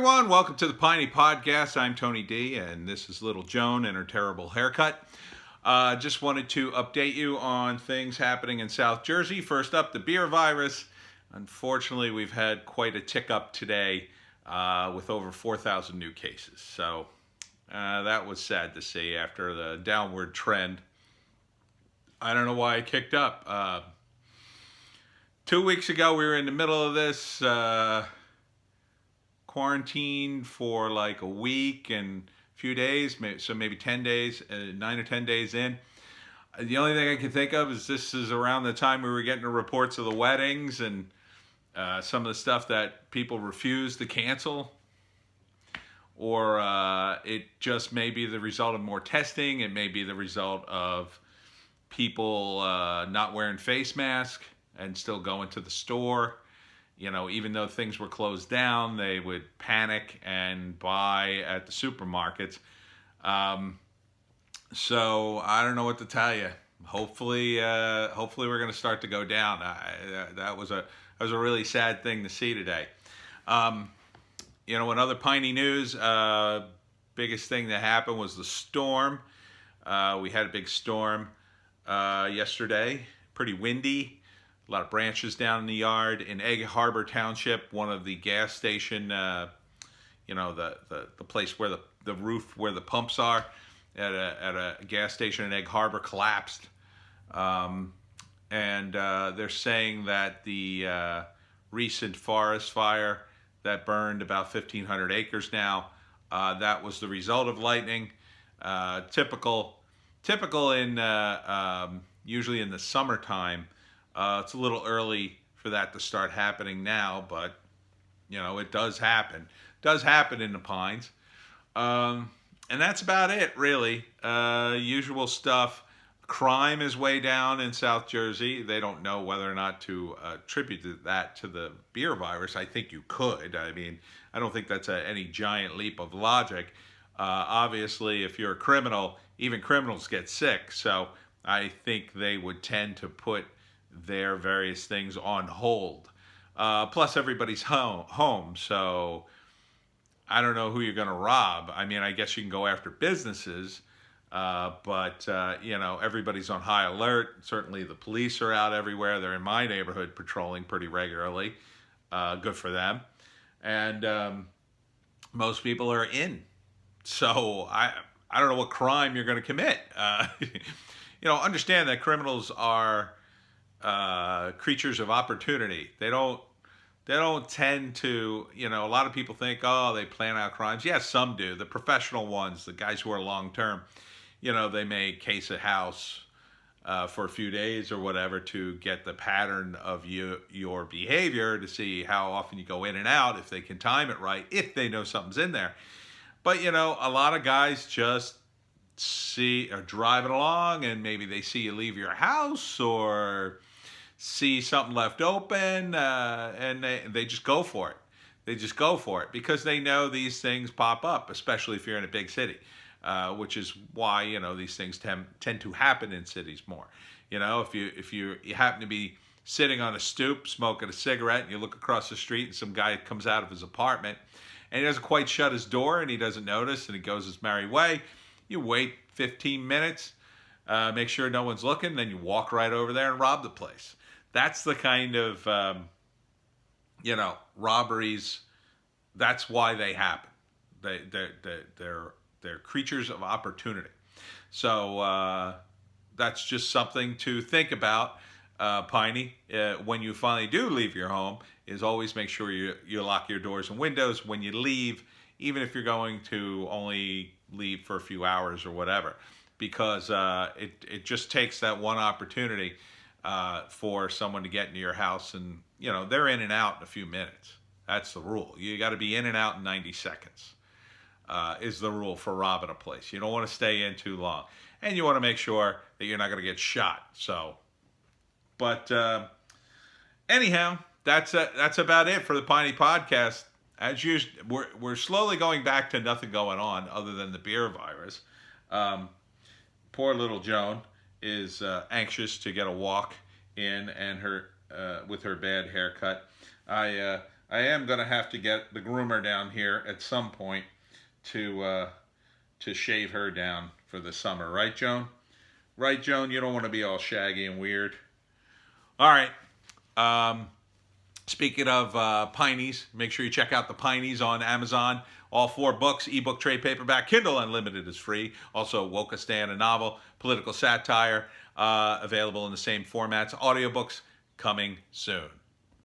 everyone, welcome to the Piney podcast. I'm Tony D, and this is little Joan and her terrible haircut. Just wanted to update you on things happening in South Jersey. First up, the beer virus. Unfortunately, we've had quite a tick up today with over 4,000 new cases. So that was sad to see after the downward trend. I don't know why it kicked up. 2 weeks ago, we were in the middle of this quarantine for like a week and a few days, so maybe 10 days, 9 or 10 days in. The only thing I can think of is this is around the time we were getting the reports of the weddings and some of the stuff that people refused to cancel. Or it just may be the result of more testing. It may be the result of people not wearing face masks and still going to the store. You know, even though things were closed down, they would panic and buy at the supermarkets. So I don't know what to tell you. Hopefully we're going to start to go down. That was a really sad thing to see today. You know, in other Piney news, biggest thing that happened was the storm. We had a big storm yesterday, pretty windy. A lot of branches down in the yard. In Egg Harbor Township, one of the gas station, you know, the place where the roof where the pumps are at a gas station in Egg Harbor collapsed. And they're saying that the recent forest fire that burned about 1,500 acres now, that was the result of lightning. Typical in usually in the summertime. It's a little early for that to start happening now, but you know, it does happen. It does happen in the Pines. And that's about it, really. Usual stuff. Crime is way down in South Jersey. They don't know whether or not to attribute that to the beer virus. I think you could. I mean, I don't think that's any giant leap of logic. Obviously, if you're a criminal, even criminals get sick. So I think they would tend to put their various things on hold. Plus, everybody's home, so I don't know who you're going to rob. I mean, I guess you can go after businesses, but you know, everybody's on high alert. Certainly, the police are out everywhere. They're in my neighborhood patrolling pretty regularly. Good for them. And most people are in. So I don't know what crime you're going to commit. You know, understand that criminals are creatures of opportunity. They don't tend to, you know, a lot of people think, oh, they plan out crimes. Yes, some do. The professional ones, the guys who are long-term, you know, they may case a house for a few days or whatever to get the pattern of your behavior, to see how often you go in and out, if they can time it right, if they know something's in there. But, you know, a lot of guys just are driving along and maybe they see you leave your house or see something left open, and they just go for it. They just go for it because they know these things pop up, especially if you're in a big city, which is why, you know, these things tend to happen in cities more. You know, if you happen to be sitting on a stoop smoking a cigarette and you look across the street and some guy comes out of his apartment and he doesn't quite shut his door and he doesn't notice and he goes his merry way, you wait 15 minutes, make sure no one's looking, then you walk right over there and rob the place. That's the kind of, you know, robberies. That's why they happen. They're creatures of opportunity. So that's just something to think about, Piney. When you finally do leave your home, is always make sure you lock your doors and windows when you leave, even if you're going to only leave for a few hours or whatever, because it just takes that one opportunity for someone to get into your house, and you know, they're in and out in a few minutes. That's the rule. You got to be in and out in 90 seconds is the rule for robbing a place. You don't want to stay in too long, and you want to make sure that you're not going to get shot. So, but anyhow, that's about it for the Piney podcast. As usual, we're slowly going back to nothing going on other than the beer virus. Poor little Joan is anxious to get a walk in, and her with her bad haircut. I I am going to have to get the groomer down here at some point to shave her down for the summer. Right, Joan? Right, Joan? You don't want to be all shaggy and weird. All right. Speaking of Pineys, make sure you check out the Pineys on Amazon. All 4 books, ebook, trade paperback, Kindle Unlimited is free. Also, Wokistan, a novel, political satire, available in the same formats. Audiobooks coming soon.